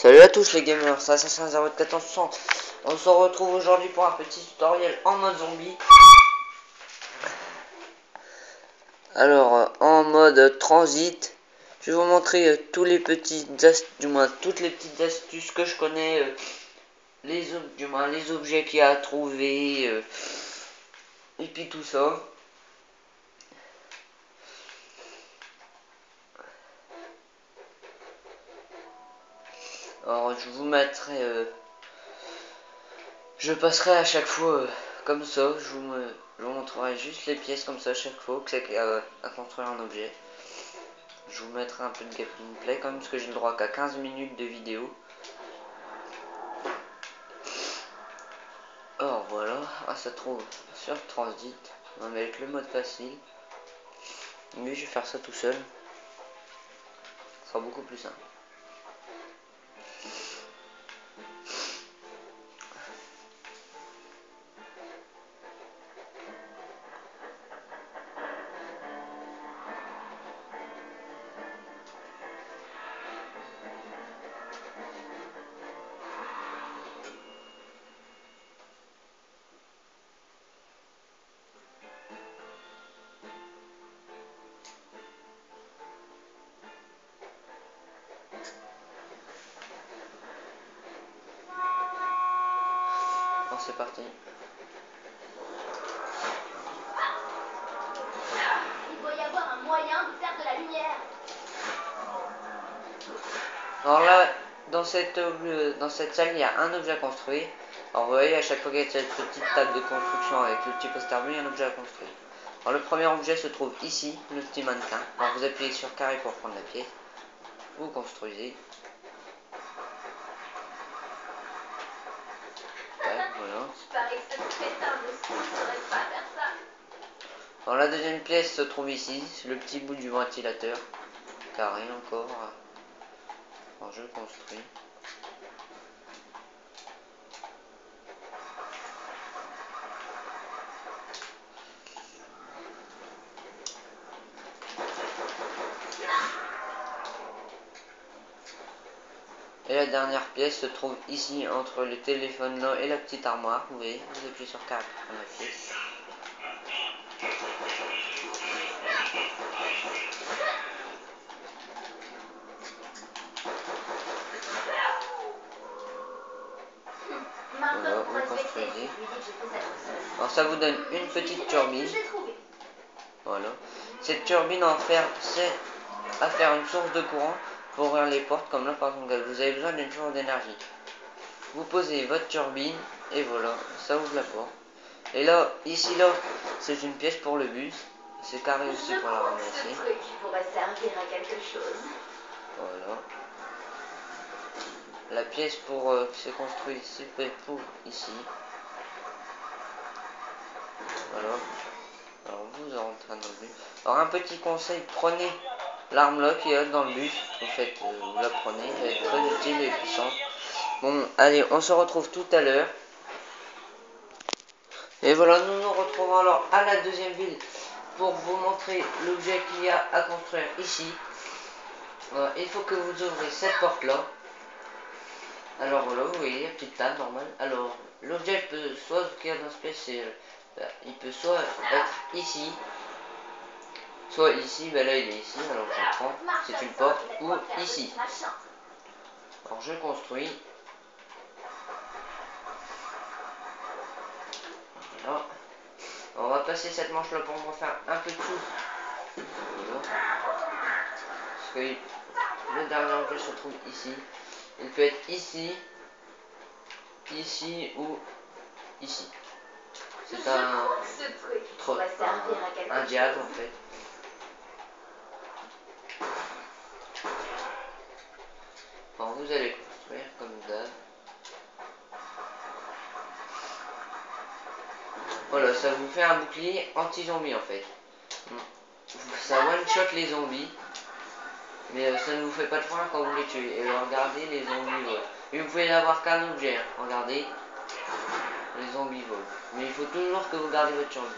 Salut à tous les gamers, c'est Assassin 01400. On se retrouve aujourd'hui pour un petit tutoriel en mode zombie. Alors, en mode transit, je vais vous montrer tous les petites toutes les petites astuces que je connais, les objets qu'il y a à trouver, et puis tout ça. Alors, je vous mettrai, je passerai à chaque fois comme ça. Je vous montrerai juste les pièces comme ça à chaque fois que c'est à construire un objet. Je vous mettrai un peu de gameplay quand même parce que j'ai le droit qu'à 15 minutes de vidéo. Alors voilà, ça trouve sur Transit. On va mettre le mode facile. Mais je vais faire ça tout seul. Ce sera beaucoup plus simple. Alors c'est parti. Il doit y avoir un moyen de faire de la lumière. Alors là, dans cette salle, il y a un objet à construire. Alors vous voyez, à chaque fois qu'il y a cette petite table de construction avec le petit poster bleu, il y a un objet à construire. Alors le premier objet se trouve ici, le petit mannequin. Alors vous appuyez sur carré pour prendre la pièce. Vous construisez. Ouais, voilà. Je parie que ce crétin de ski ne saurait pas faire ça. Alors la deuxième pièce se trouve ici, le petit bout du ventilateur. Carré encore. Alors je le construis. Et la dernière pièce se trouve ici, entre le téléphone là et la petite armoire. Vous voyez, vous appuyez sur carré pour prendre la pièce. Voilà, Martin vous pourrait se vexer si construisez. je lui dis que j'ai fait ça tout seul. Alors ça vous donne une petite turbine. Je l'ai trouvé. Voilà. Cette turbine c'est à faire une source de courant pour ouvrir les portes, comme là par exemple vous avez besoin d'une source d'énergie. Vous posez votre turbine et voilà, ça ouvre la porte. Et là, ici là, c'est une pièce pour le bus. C'est carré aussi Je pour la crois que ce ramasser. truc pourrait servir à quelque chose. Voilà. La pièce qui s'est construite, c'est fait pour ici. Voilà. Alors vous entrez dans le bus. Alors un petit conseil, prenez l'arme là qui est dans le bus. Vous la prenez, elle va être très utile et puissante. Bon, allez, on se retrouve tout à l'heure. Et voilà, nous nous retrouvons alors à la deuxième ville pour vous montrer l'objet qu'il y a à construire ici. Voilà, il faut que vous ouvrez cette porte là. Alors voilà, vous voyez, la petite table normale. Alors, l'objet peut soit, ce qu'il y a dans ce pièce, il peut soit être ici, soit ici, ben là il est ici, alors je le prends, c'est une porte, ou ici. Alors je construis. Voilà. On va passer cette manche là pour en faire un peu de tout. Voilà. Parce que le dernier objet se trouve ici. Il peut être ici, ici ou ici. C'est un diable en fait. Alors vous allez construire comme d'hab. Voilà, ça vous fait un bouclier anti-zombie en fait. Ça one-shot les zombies, mais ça ne vous fait pas de frein quand vous les tuez. Et regardez, les zombies volent. Et vous pouvez n'avoir qu'un objet, hein. Regardez, les zombies volent. Mais il faut toujours que vous gardez votre survie.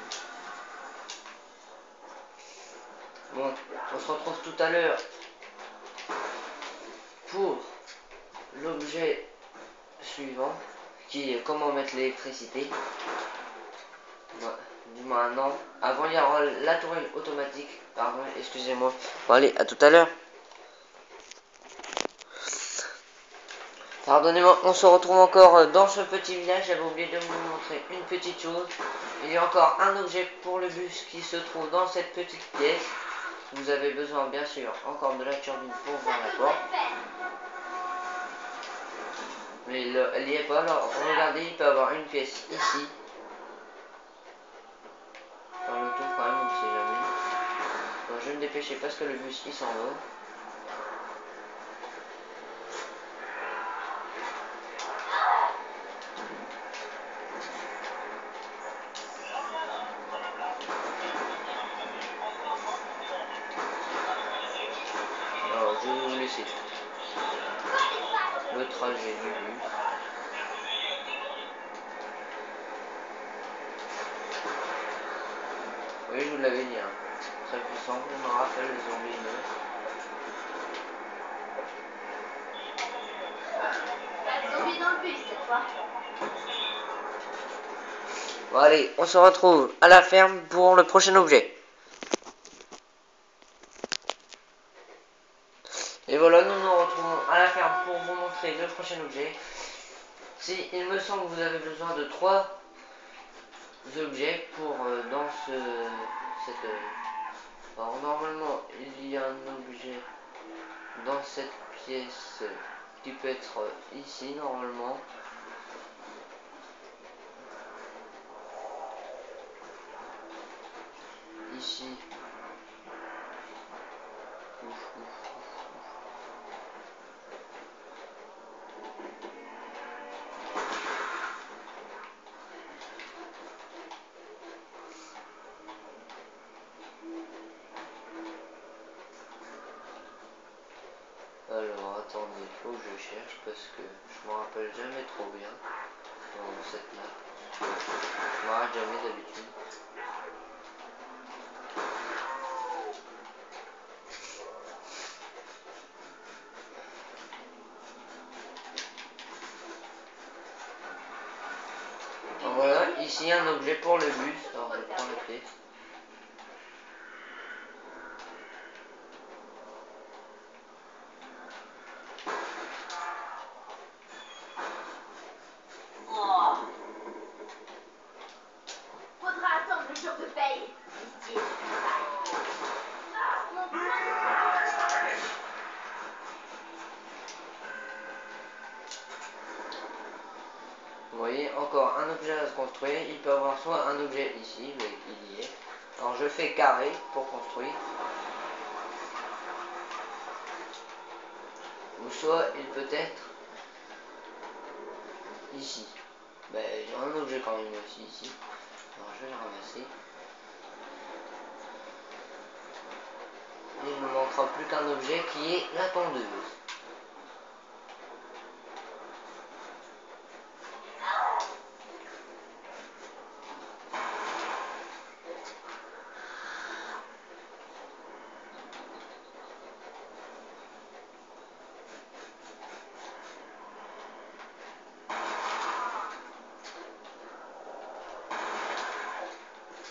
Bon, on se retrouve tout à l'heure pour l'objet suivant, qui est comment mettre l'électricité. Du moins non. Avant il y aura la tourelle automatique. Pardon, excusez-moi. Bon allez, à tout à l'heure. Pardonnez-moi, on se retrouve encore dans ce petit village. J'avais oublié de vous montrer une petite chose. Il y a encore un objet pour le bus qui se trouve dans cette petite pièce. Vous avez besoin bien sûr encore de la turbine pour voir la porte. Mais elle n'y est pas. Alors regardez, il peut y avoir une pièce ici. Dans le tour quand même, on ne sait jamais. Donc je vais me dépêcher parce que le bus il s'en va. Alors je vais vous laisser le trajet du bus. Oui, je vous l'avais dit, hein. Très puissant, je me rappelle les zombies. Pas de zombies dans le bus cette fois. Bon allez, on se retrouve à la ferme pour le prochain objet. Et voilà, nous nous retrouvons à la ferme pour vous montrer le prochain objet. Si il me semble que vous avez besoin de 3 objets pour dans cette. Alors normalement il y a un objet dans cette pièce qui peut être ici normalement. Ici. Alors attendez, il faut que je cherche parce que je me rappelle jamais trop bien dans cette map. Je m'arrête jamais d'habitude. Alors voilà, ici un objet pour le bus. Alors je prends la pièce. Faudra attendre le jour de paye. Ici. Ah, mon plan. Vous voyez, encore un objet à se construire. Il peut avoir soit un objet ici, mais il y est. Alors je fais carré pour construire. Ou soit il peut être ici. Ben, il y a un objet quand même aussi ici. Alors je vais le ramasser. Et il ne me manquera plus qu'un objet qui est la tondeuse.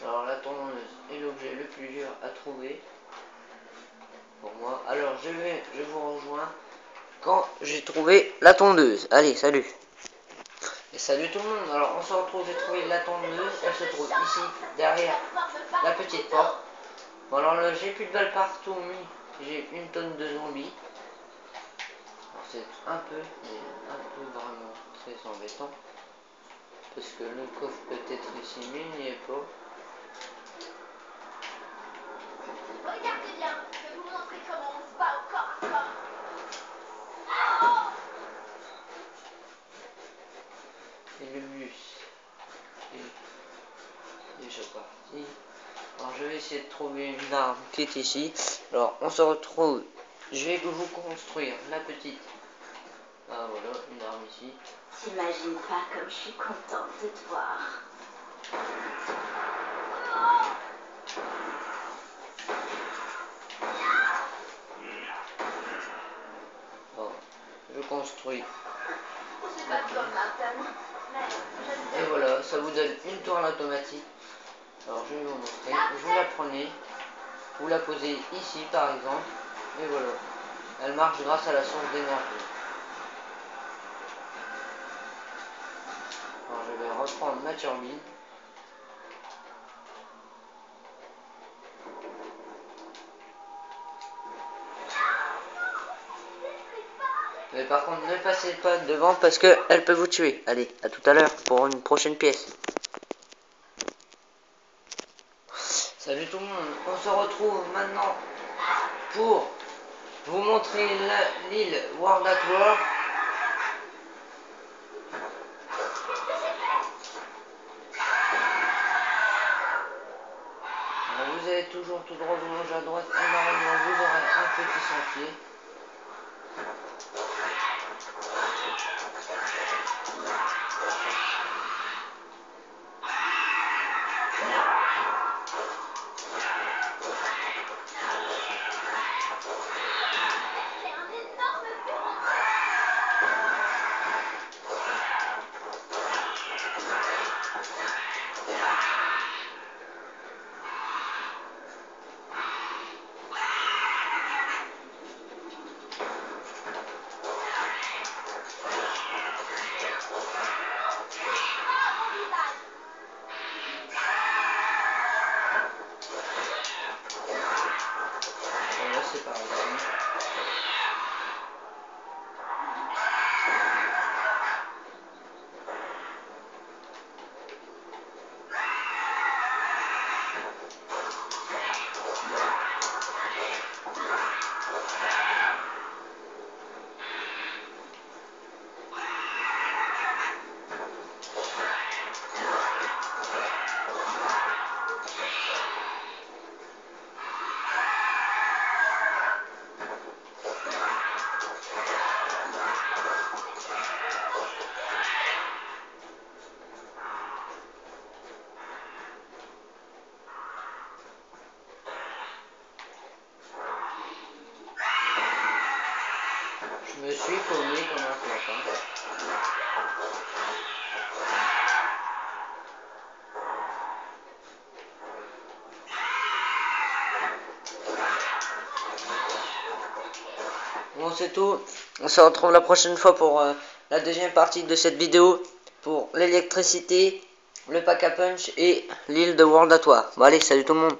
Alors la tondeuse est l'objet le plus dur à trouver pour moi. Alors je vous rejoins quand j'ai trouvé la tondeuse. Allez, salut. Et salut tout le monde. Alors on se retrouve, j'ai trouvé la tondeuse. Elle se trouve ici, derrière la petite porte. Bon alors là, j'ai plus de balles partout, mais j'ai une tonne de zombies. Alors c'est un peu, mais un peu vraiment très embêtant. Parce que le coffre peut être ici, mais il n'y est pas. Regardez bien, je vais vous montrer comment on se bat au corps à corps. Ah, Et le bus est déjà parti. Alors je vais essayer de trouver une arme qui est ici. Alors on se retrouve. Je vais vous construire la petite. Ah voilà, une arme ici. T'imagines pas comme je suis contente de te voir. Alors, je construis C'est pas comme Martin, mais je Et voilà, ça vous donne une tourelle automatique. Alors je vais vous montrer. Vous la prenez, vous la posez ici par exemple, et voilà. Elle marche grâce à la source d'énergie. Alors je vais reprendre ma turbine. Mais par contre ne passez pas devant parce qu'elle peut vous tuer. Allez, à tout à l'heure pour une prochaine pièce. Salut tout le monde, on se retrouve maintenant pour vous montrer l'île World at War. Alors vous allez toujours tout droit, vous mangez à droite et normalement vous aurez un petit sentier. c'est un énorme bureau. Ah, mon visage. Voilà, c'est par ici. Je me suis paumé comme un clochard. Bon c'est tout, on se retrouve la prochaine fois pour la deuxième partie de cette vidéo pour l'électricité, le pack à punch et l'île de World at War. Bon allez, salut tout le monde.